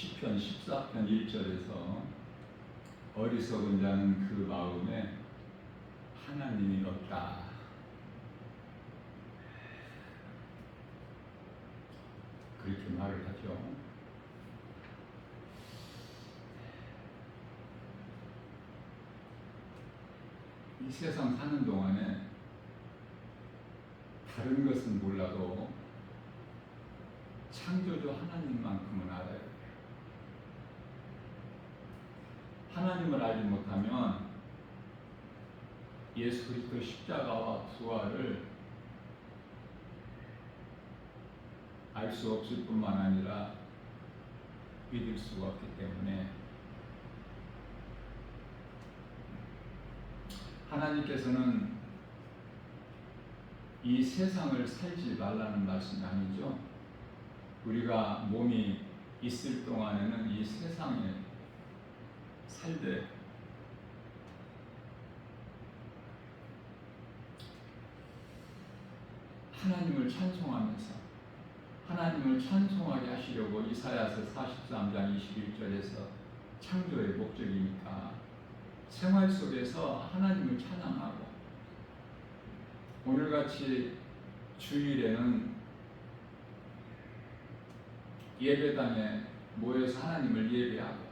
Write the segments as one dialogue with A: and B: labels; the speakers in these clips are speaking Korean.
A: 시편 14편 1절에서 어리석은 자는 그 마음에 하나님이 없다. 그렇게 말을 하죠. 이 세상 사는 동안에 다른 것은 몰라도 창조주 하나님만큼은 알아야 돼요. 하나님을 알지 못하면 예수 그리스도 십자가와 부활을 알 수 없을 뿐만 아니라 믿을 수가 없기 때문에 하나님께서는 이 세상을 살지 말라는 말씀이 아니죠. 우리가 몸이 있을 동안에는 이 세상에 살되 하나님을 찬송하면서 하나님을 찬송하게 하시려고 이사야서 43장 21절에서 창조의 목적이니까 생활 속에서 하나님을 찬양하고 오늘같이 주일에는 예배당에 모여서 하나님을 예배하고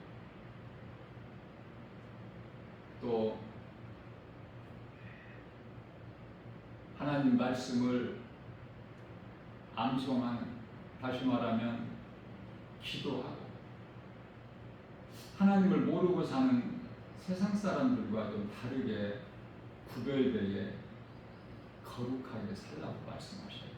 A: 또 하나님 말씀을 암송하는, 다시 말하면 기도하고 하나님을 모르고 사는 세상 사람들과 좀 다르게 구별되게 거룩하게 살라고 말씀하셔요.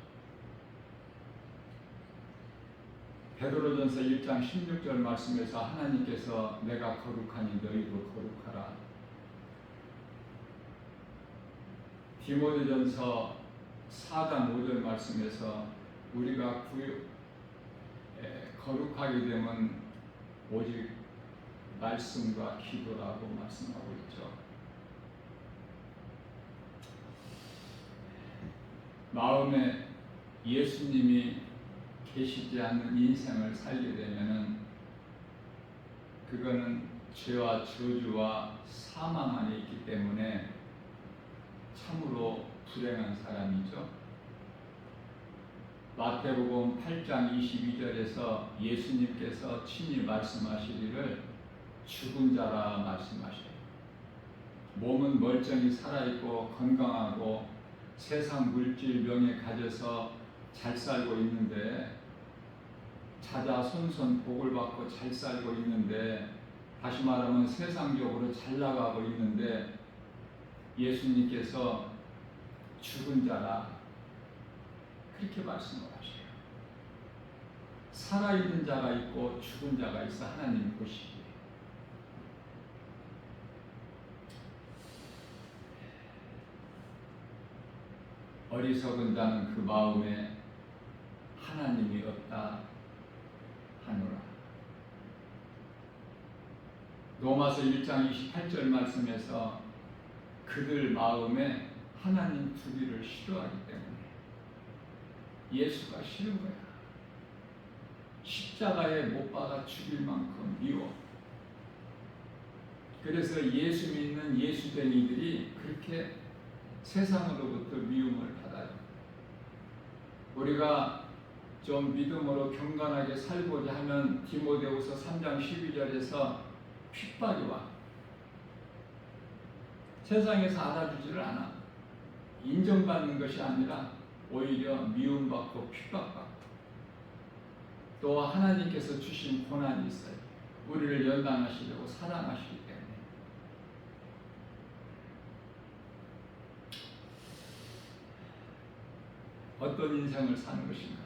A: 베드로전서 1장 16절 말씀에서 하나님께서 내가 거룩하니 너희도 거룩하라. 디모데전서 4장 5절 말씀에서 우리가 거룩하게 되면 오직 말씀과 기도라고 말씀하고 있죠. 마음에 예수님이 계시지 않는 인생을 살게 되면은 그거는 죄와 저주와 사망 안에 있기 때문에 참으로 불행한 사람이죠. 마태복음 8장 22절에서 예수님께서 친히 말씀하시기를 죽은 자라 말씀하셔요. 몸은 멀쩡히 살아있고 건강하고 세상 물질 명예 가져서 잘 살고 있는데 자자손손 복을 받고 잘 살고 있는데 다시 말하면 세상적으로 잘 나가고 있는데 예수님께서 죽은 자라 그렇게 말씀을 하셔요. 살아있는 자가 있고 죽은 자가 있어 하나님 보시기에. 어리석은 자는 그 마음에 하나님이 없다 하노라. 로마서 1장 28절 말씀에서 그들 마음에 하나님 두기를 싫어하기 때문에 예수가 싫은 거야. 십자가에 못 박아 죽일 만큼 미워. 그래서 예수 믿는 예수쟁이들이 그렇게 세상으로부터 미움을 받아요. 우리가 좀 믿음으로 경건하게 살고자 하면 디모데후서 3장 12절에서 핍박이 와. 세상에서 알아주지를 않아. 인정받는 것이 아니라 오히려 미움받고 핍박받고 또 하나님께서 주신 고난이 있어요. 우리를 연단하시려고 사랑하시기 때문에. 어떤 인생을 사는 것인가?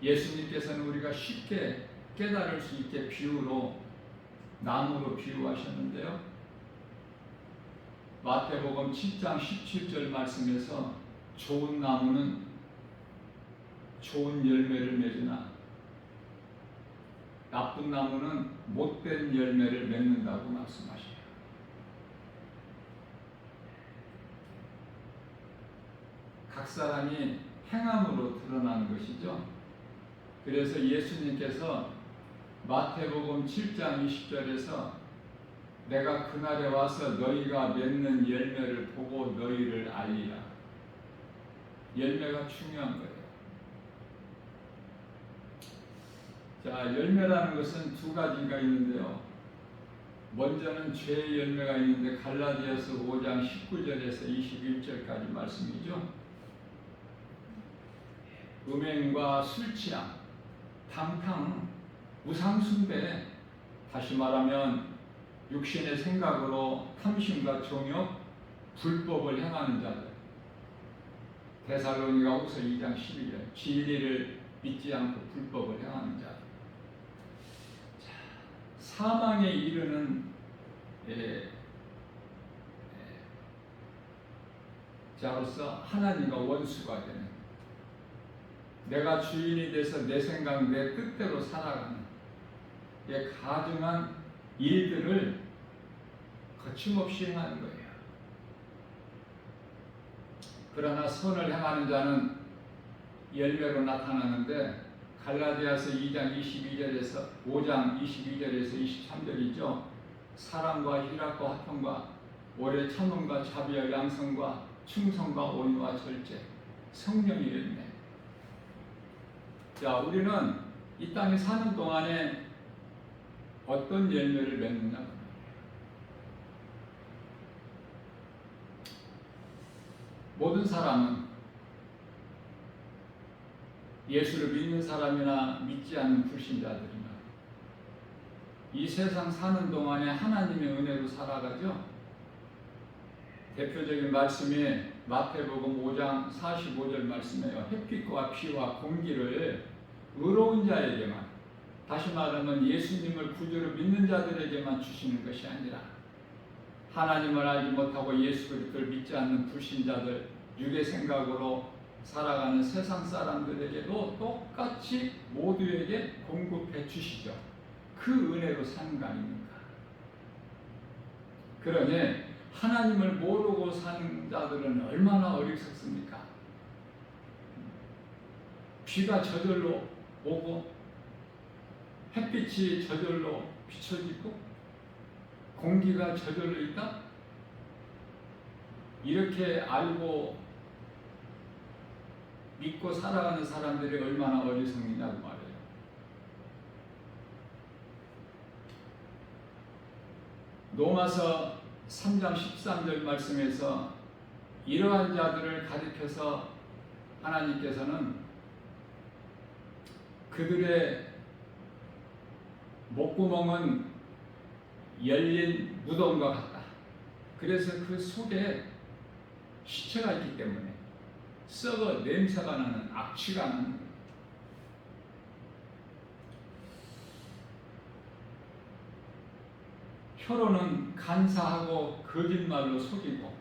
A: 예수님께서는 우리가 쉽게 깨달을 수 있게 비유로 나무로 비유하셨는데요. 마태복음 7장 17절 말씀에서 좋은 나무는 좋은 열매를 맺으나 나쁜 나무는 못된 열매를 맺는다고 말씀하셔요. 각 사람이 행함으로 드러나는 것이죠. 그래서 예수님께서 마태복음 7장 20절에서 내가 그날에 와서 너희가 맺는 열매를 보고 너희를 알리라. 열매가 중요한 거예요. 자, 열매라는 것은 두 가지가 있는데요. 먼저는 죄의 열매가 있는데 갈라디아서 5장 19절에서 21절까지 말씀이죠. 음행과 술 취함, 탕탕, 우상숭배, 다시 말하면 육신의 생각으로 탐심과 정욕, 불법을 행하는 자들. 데살로니가후서 2장 12절, 진리를 믿지 않고 불법을 행하는 자들. 사망에 이르는 자로서 하나님과 원수가 되는, 내가 주인이 돼서 내 생각, 내 뜻대로 살아가는 가증한 일들을 거침없이 행하는 거예요. 그러나 선을 행하는 자는 열매로 나타나는데 갈라디아서 2장 22절에서 5장 22절에서 23절이죠. 사랑과 희락과 화평과 오래 참음과 자비와 양성과 충성과 온유와 절제, 성령의 열매. 자, 우리는 이 땅에 사는 동안에 어떤 열매를 맺느냐? 모든 사람은 예수를 믿는 사람이나 믿지 않는 불신자들이나 이 세상 사는 동안에 하나님의 은혜로 살아가죠. 대표적인 말씀이 마태복음 5장 45절 말씀이에요. 햇빛과 비와 공기를 의로운 자에게만, 다시 말하면 예수님을 구주로 믿는 자들에게만 주시는 것이 아니라 하나님을 알지 못하고 예수 그리스도를 믿지 않는 불신자들, 육의 생각으로 살아가는 세상 사람들에게도 똑같이 모두에게 공급해 주시죠. 그 은혜로 사는 거 아닙니까? 그러니 하나님을 모르고 사는 자들은 얼마나 어리석습니까? 비가 저절로 오고 햇빛이 저절로 비춰지고 공기가 저절로 있다? 이렇게 알고 믿고 살아가는 사람들이 얼마나 어리석느냐고 말해요. 로마서 3장 13절 말씀에서 이러한 자들을 가리켜서 하나님께서는 그들의 목구멍은 열린 무덤과 같다. 그래서 그 속에 시체가 있기 때문에 썩어 냄새가 나는, 악취가 나는, 혀로는 간사하고 거짓말로 속이고,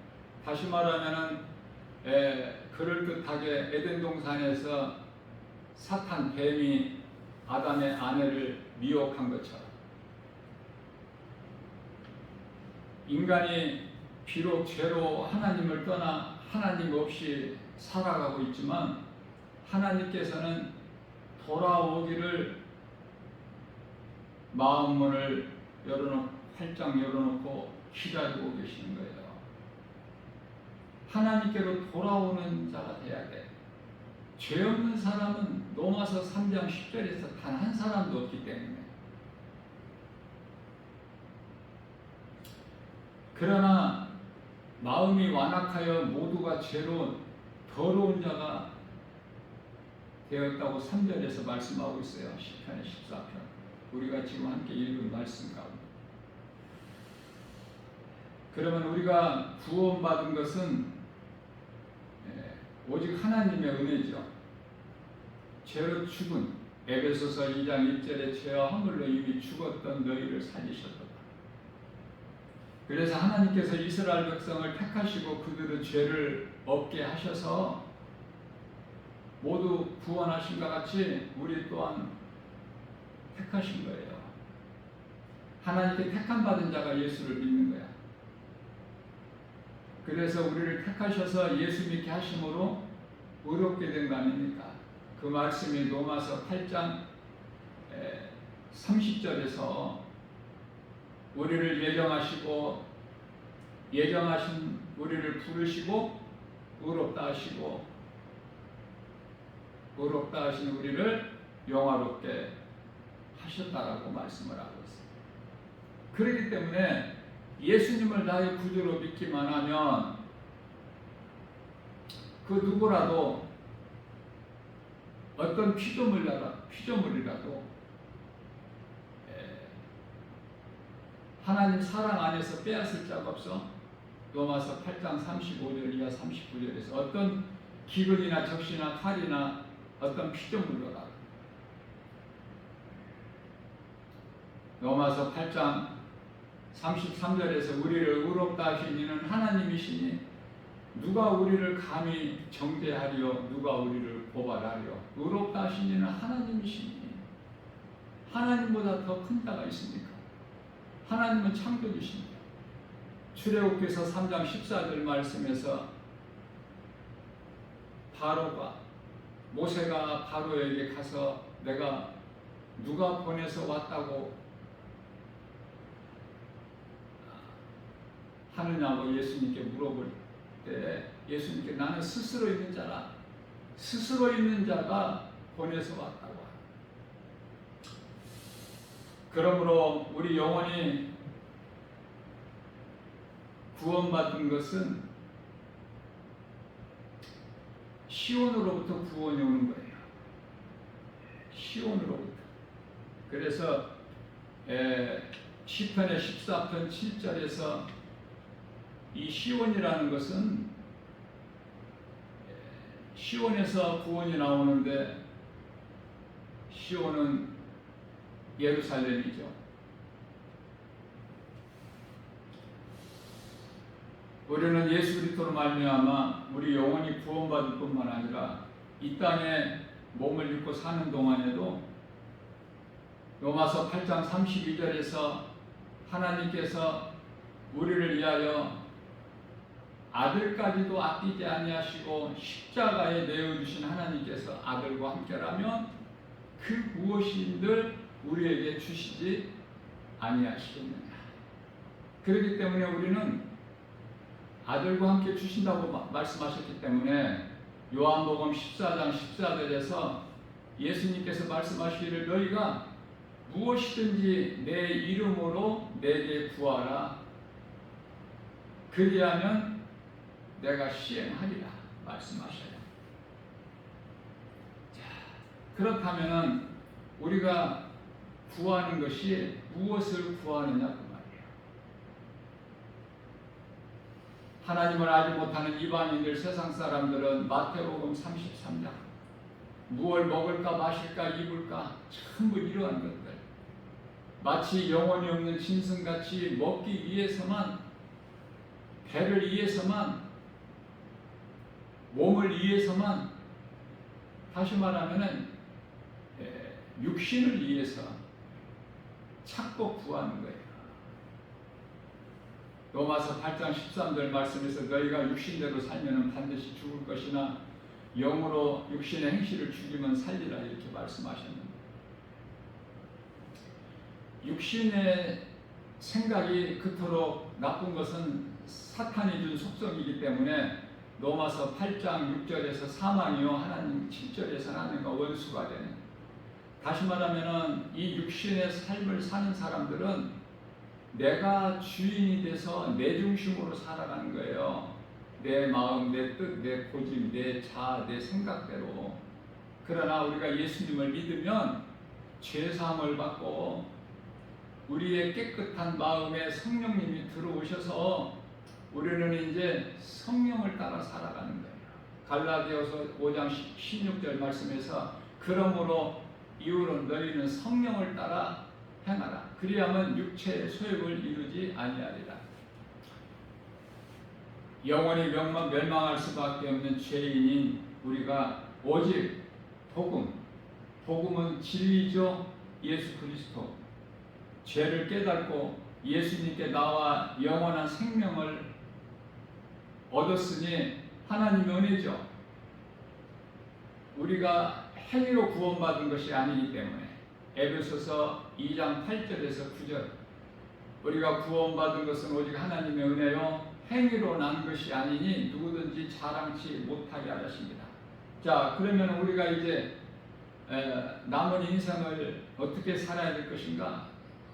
A: 다시 말하면은 그럴듯하게 에덴 동산에서 사탄 뱀이 아담의 아내를 미혹한 것처럼 인간이 비록 죄로 하나님을 떠나 하나님 없이 살아가고 있지만 하나님께서는 돌아오기를 마음문을 활짝 열어놓고 기다리고 계시는 거예요. 하나님께로 돌아오는 자가 돼야 돼. 죄 없는 사람은 로마서 3장 10절에서 단 한 사람도 없기 때문에. 그러나 마음이 완악하여 모두가 죄로 더러운 자가 되었다고 3절에서 말씀하고 있어요. 시편의 14편. 우리가 지금 함께 읽은 말씀 가운데. 그러면 우리가 구원받은 것은 오직 하나님의 은혜죠. 죄로 죽은, 에베소서 2장 1절에 죄와 허물로 이미 죽었던 너희를 살리셨도다. 그래서 하나님께서 이스라엘 백성을 택하시고 그들의 죄를 없게 하셔서 모두 구원하신 것 같이 우리 또한 택하신 거예요. 하나님께 택함 받은 자가 예수를 믿는 거야. 그래서 우리를 택하셔서 예수 믿게 하심으로 의롭게 된 거 아닙니까? 그 말씀이 로마서 8장 30절에서 우리를 예정하신 우리를 부르시고 의롭다 하신 우리를 영화롭게 하셨다라고 말씀을 하고 있습니다. 그렇기 때문에 예수님을 나의 구주로 믿기만 하면 그 누구라도 어떤 피조물이라도 하나님 사랑 안에서 빼앗을 자가 없어. 로마서 8장 35절 이하 39절에서 어떤 기근이나 적시나 칼이나 어떤 피조물로라도 로마서 8장 33절에서 우리를 의롭다 하신 이는 하나님이시니 누가 우리를 감히 정죄하리요 누가 우리를 고발하리요. 의롭다 하신 이는 하나님이시니 하나님보다 더 큰 자가 있습니까? 하나님은 창조주십니다. 출애굽기서 3장 14절 말씀에서 모세가 바로에게 가서 내가 누가 보내서 왔다고 하느냐고 예수님께 물어볼 때 예수님께 나는 스스로 있는 자라. 스스로 있는 자가 보내서 왔다고 합니다. 그러므로 우리 영혼이 구원받은 것은 시온으로부터 구원이 오는 거예요. 시온으로부터. 그래서 시편의 14편 7절에서 이 시온이라는 것은 시온에서 구원이 나오는데 시온은 예루살렘이죠. 우리는 예수 그리스도로 말미암아 우리 영혼이 구원받을 뿐만 아니라 이 땅에 몸을 입고 사는 동안에도 로마서 8장 32절에서 하나님께서 우리를 위하여 아들까지도 아끼지 아니하시고 십자가에 내어주신 하나님께서 아들과 함께라면 그 무엇인들 우리에게 주시지 아니하시겠느냐. 그렇기 때문에 우리는 아들과 함께 주신다고 말씀하셨기 때문에 요한복음 14장 14절에서 예수님께서 말씀하시기를 너희가 무엇이든지 내 이름으로 내게 구하라. 그리하면 내가 시행하리라 말씀하셔요. 자, 그렇다면 우리가 구하는 것이 무엇을 구하느냐 그 말이에요. 하나님을 알지 못하는 이방인들 세상 사람들은 마태복음 33장 무엇을 먹을까 마실까 입을까 전부 이러한 것들 마치 영혼이 없는 짐승같이 먹기 위해서만 배를 위해서만 몸을 위해서만 다시 말하면 육신을 위해서 찾고 구하는 거예요. 로마서 8장 13절 말씀에서 너희가 육신대로 살면 반드시 죽을 것이나 영으로 육신의 행실을 죽이면 살리라 이렇게 말씀하셨는데 육신의 생각이 그토록 나쁜 것은 사탄이 준 속성이기 때문에 로마서 8장 6절에서 사망이요 하나님 7절에서 하나님과 원수가 되는 다시 말하면 이 육신의 삶을 사는 사람들은 내가 주인이 돼서 내 중심으로 살아가는 거예요. 내 마음, 내 뜻, 내 고집, 내 자아, 내 생각대로. 그러나 우리가 예수님을 믿으면 죄사함을 받고 우리의 깨끗한 마음에 성령님이 들어오셔서 우리는 이제 성령을 따라 살아가는 거예요. 갈라디아서 5장 16절 말씀에서 그러므로 이후로 너희는 성령을 따라 행하라. 그리하면 육체의 소욕을 이루지 아니하리라. 영원히 멸망할 수밖에 없는 죄인인 우리가 오직 복음은 진리죠. 예수 그리스도. 죄를 깨닫고 예수님께 나와 영원한 생명을 얻었으니 하나님의 은혜죠. 우리가 행위로 구원받은 것이 아니기 때문에 에베소서 2장 8절에서 9절 우리가 구원받은 것은 오직 하나님의 은혜요 행위로 난 것이 아니니 누구든지 자랑치 못하게 하셨습니다. 자, 그러면 우리가 이제 남은 인생을 어떻게 살아야 될 것인가?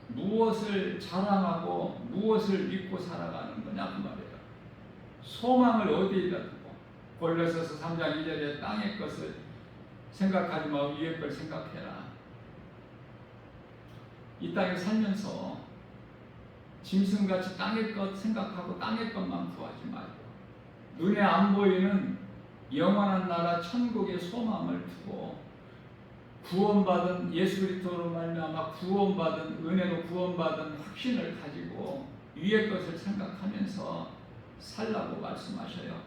A: 무엇을 자랑하고 무엇을 믿고 살아가는 거냐 그 말이에요. 소망을 어디에다 두고 골로새서 3장 2절에 땅의 것을 생각하지 말고 위의 걸 생각해라. 이 땅에 살면서 짐승같이 땅의 것 생각하고 땅의 것만 구하지 말고 눈에 안 보이는 영원한 나라 천국의 소망을 두고 구원받은 예수 그리스도로 말미암아 구원받은 은혜로 구원받은 확신을 가지고 위의 것을 생각하면서 살라고 말씀하셔요.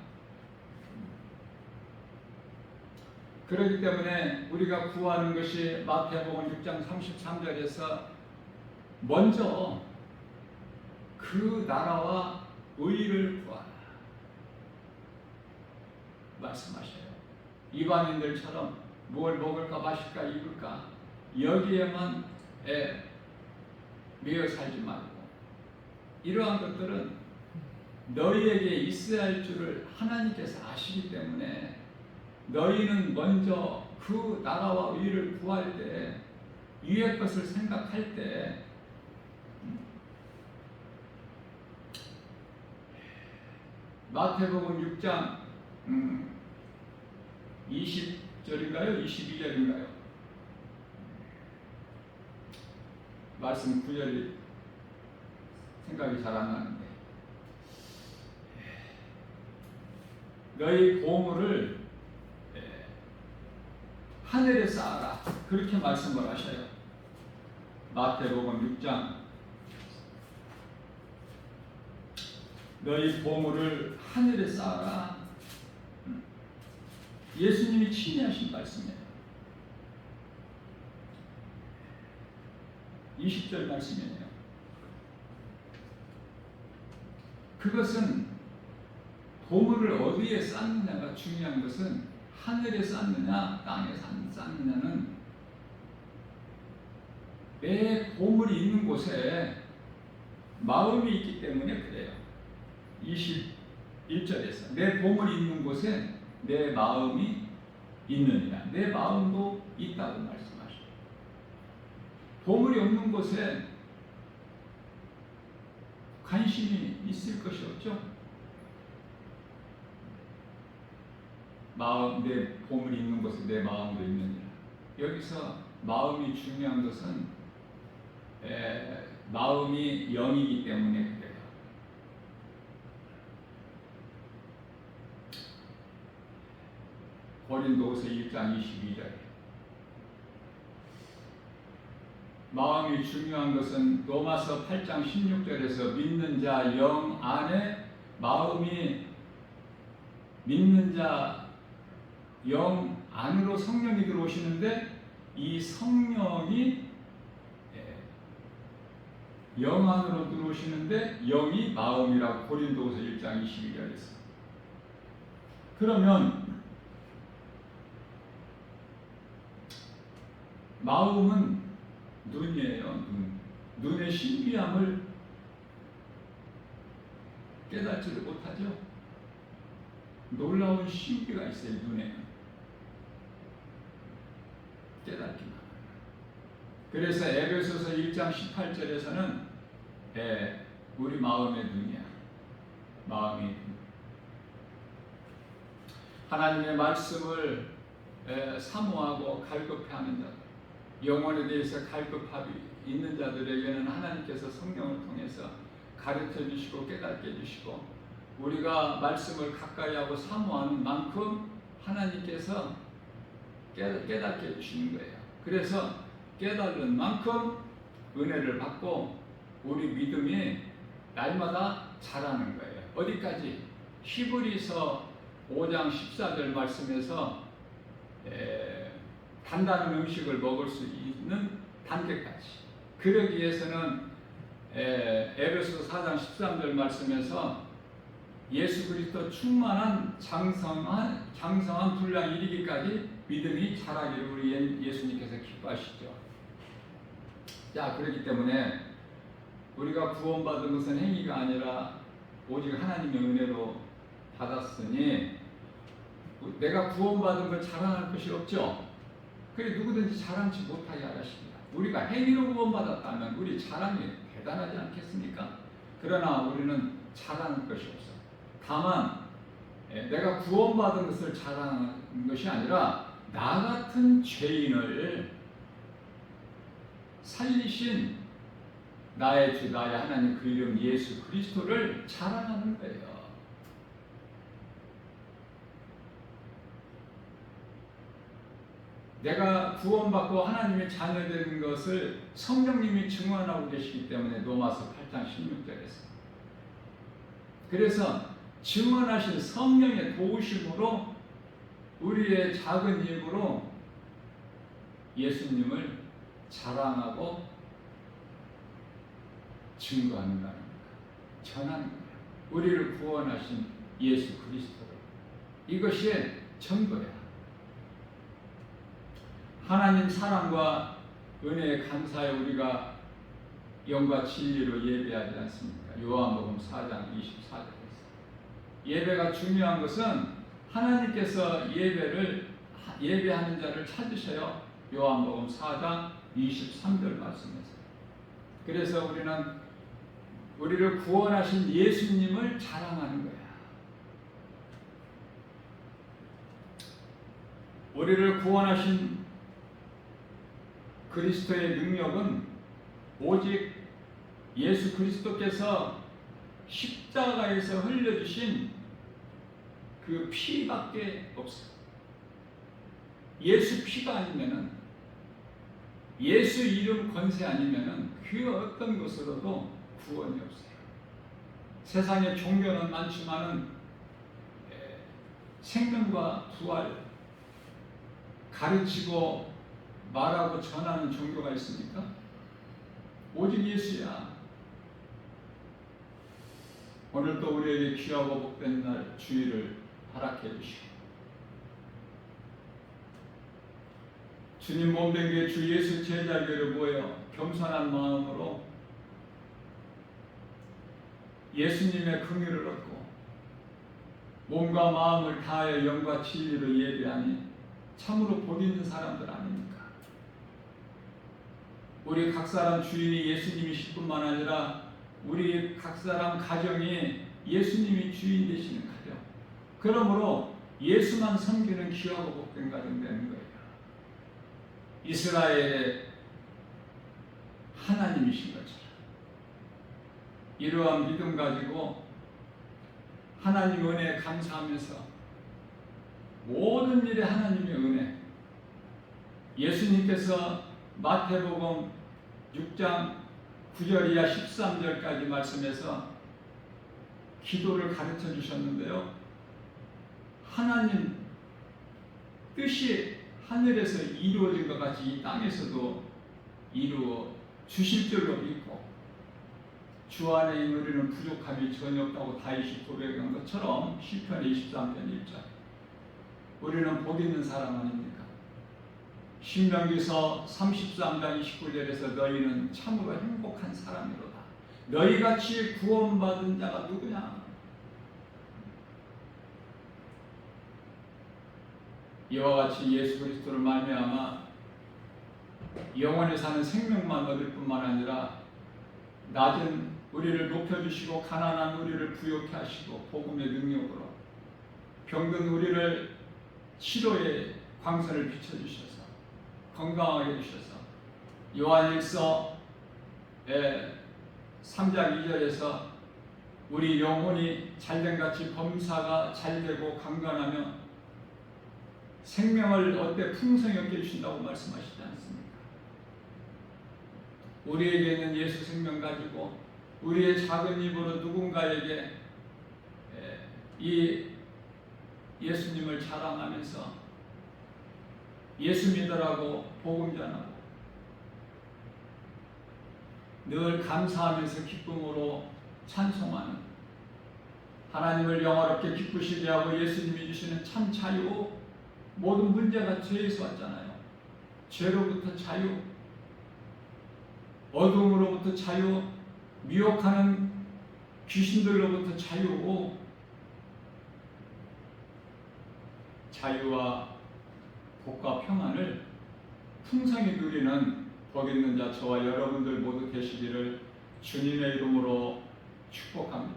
A: 그렇기 때문에 우리가 구하는 것이 마태복음 6장 33절에서 먼저 그 나라와 의를 구하라 말씀하셔요. 이방인들처럼 뭘 먹을까 마실까 입을까 여기에만 매여 살지 말고 이러한 것들은 너희에게 있어야 할 줄을 하나님께서 아시기 때문에 너희는 먼저 그 나라와 의를 구할 때 위의 것을 생각할 때 마태복음 6장 20절인가요? 22절인가요? 말씀 9절이 생각이 잘 안 나는데 너희 보물을 하늘에 쌓아라 그렇게 말씀을 하셔요. 마태복음 6장 너희 보물을 하늘에 쌓아라. 예수님이 친히 하신 말씀이에요. 20절 말씀이에요. 그것은 보물을 어디에 쌓느냐가 중요한 것은 하늘에 쌓느냐 땅에 쌓느냐는 내 보물이 있는 곳에 마음이 있기 때문에 그래요. 21절에서 내 보물이 있는 곳에 내 마음이 있느니라. 내 마음도 있다고 말씀하셔요. 보물이 없는 곳에 관심이 있을 것이 없죠. 내 보물이 있는 곳에 내 마음도 있느니라. 여기서 마음이 중요한 것은 마음이 영이기 때문에 그래요. 고린도후서 1장 22절 마음이 중요한 것은 로마서 8장 16절에서 믿는 자 영 안에 마음이 믿는 자 영 안으로 성령이 들어오시는데 이 성령이 영 안으로 들어오시는데 영이 마음이라고 고린도후서 1장 22절에서 그러면 마음은 눈이에요. 눈의 신비함을 깨닫지를 못하죠. 놀라운 신비가 있어요. 눈에 깨닫기만. 그래서 에베소서 1장 18절에서는 우리 마음의 눈이야. 마음이 하나님의 말씀을 사모하고 갈급해하는 자들, 영혼에 대해서 갈급함이 있는 자들에게는 하나님께서 성령을 통해서 가르쳐 주시고 깨닫게 해주시고 우리가 말씀을 가까이 하고 사모하는 만큼 하나님께서 깨닫게 해주시는 거예요. 그래서 깨달은 만큼 은혜를 받고 우리 믿음이 날마다 자라는 거예요. 어디까지? 히브리서 5장 14절 말씀에서 단단한 음식을 먹을 수 있는 단계까지. 그러기 위해서는 에베소서 4장 13절 말씀에서 예수 그리스도 충만한 장성한 분량 이르기까지 믿음이 자라기를 우리 예수님께서 기뻐하시죠. 자, 그렇기 때문에 우리가 구원받은 것은 행위가 아니라 오직 하나님의 은혜로 받았으니 내가 구원받은 걸 자랑할 것이 없죠. 그래 누구든지 자랑치 못하게 하십니다. 우리가 행위로 구원받았다면 우리 자랑이 대단하지 않겠습니까? 그러나 우리는 자랑할 것이 없어. 다만 내가 구원받은 것을 자랑하는 것이 아니라 나 같은 죄인을 살리신 나의 주 나의 하나님 그 이름 예수 그리스도를 자랑하는 거예요. 내가 구원받고 하나님의 자녀 되는 것을 성령님이 증언하고 계시기 때문에 로마서 8장 16절에서 그래서 증언하신 성령의 도우심으로 우리의 작은 입으로 예수님을 자랑하고 증거하는 겁니다. 전하는 거예요. 우리를 구원하신 예수 그리스도를. 이것이 전부야. 하나님 사랑과 은혜에 감사해 우리가 영과 진리로 예배하지 않습니까? 요한복음 4장 24절에서 예배가 중요한 것은 하나님께서 예배하는 자를 찾으셔요. 요한복음 4장 23절 말씀에서. 그래서 우리를 구원하신 예수님을 자랑하는 거야. 우리를 구원하신 그리스도의 능력은 오직 예수 그리스도께서 십자가에서 흘려주신 그 피밖에 없어요. 예수 피가 아니면은, 예수 이름 권세 아니면은 그 어떤 것으로도 구원이 없어요. 세상에 종교는 많지만은 생명과 부활 가르치고 말하고 전하는 종교가 있습니까? 오직 예수야. 오늘도 우리에게 귀하고 복된 날 주일을 허락해 주시고 주님 몸된 게 주 예수 제자교를 모여 겸손한 마음으로 예수님의 긍휼을 얻고 몸과 마음을 다하여 영과 진리로 예배하니 참으로 복 있는 사람들 아닙니까? 우리 각 사람 주인이 예수님이실 뿐만 아니라 우리 각 사람 가정이 예수님이 주인 되시는 가정. 그러므로 예수만 섬기는 귀하고 복된 가정 되는 거예요. 이스라엘의 하나님이신 것처럼 이러한 믿음 가지고 하나님 은혜에 감사하면서 모든 일에 하나님의 은혜, 예수님께서 마태복음 6장 9절 이하 13절까지 말씀에서 기도를 가르쳐 주셨는데요. 하나님 뜻이 하늘에서 이루어진 것 같이 이 땅에서도 이루어 주실 줄로 믿고 주 안에 있는 우리는 부족함이 전혀 없다고 다윗이 고백한 것처럼 시편 23편 1절 우리는 복 있는 사람 아닙니까? 신명기서 33장 29절에서 너희는 참으로 행복한 사람이로다. 너희같이 구원받은 자가 누구냐? 이와 같이 예수 그리스도를 말미암아 영원히 사는 생명만 얻을 뿐만 아니라 낮은 우리를 높여주시고 가난한 우리를 부욕케 하시고 복음의 능력으로 병든 우리를 치료의 광선을 비춰주셔서 건강하게 해주셔서 요한일서 3장 2절에서 우리 영혼이 잘된같이 범사가 잘되고 강건하며 생명을 얻되 풍성히 얻게 해주신다고 말씀하시지 않습니까? 우리에게 있는 예수 생명 가지고 우리의 작은 입으로 누군가에게 이 예수님을 자랑하면서 예수 믿으라고 복음 전하고 늘 감사하면서 기쁨으로 찬송하는 하나님을 영화롭게 기쁘시게 하고 예수님이 주시는 참 자유. 모든 문제가 죄에서 왔잖아요. 죄로부터 자유. 어둠으로부터 자유, 미혹하는 귀신들로부터 자유, 자유와 복과 평안을 풍성히 누리는 복 있는 자 저와 여러분들 모두 되시기를 주님의 이름으로 축복합니다.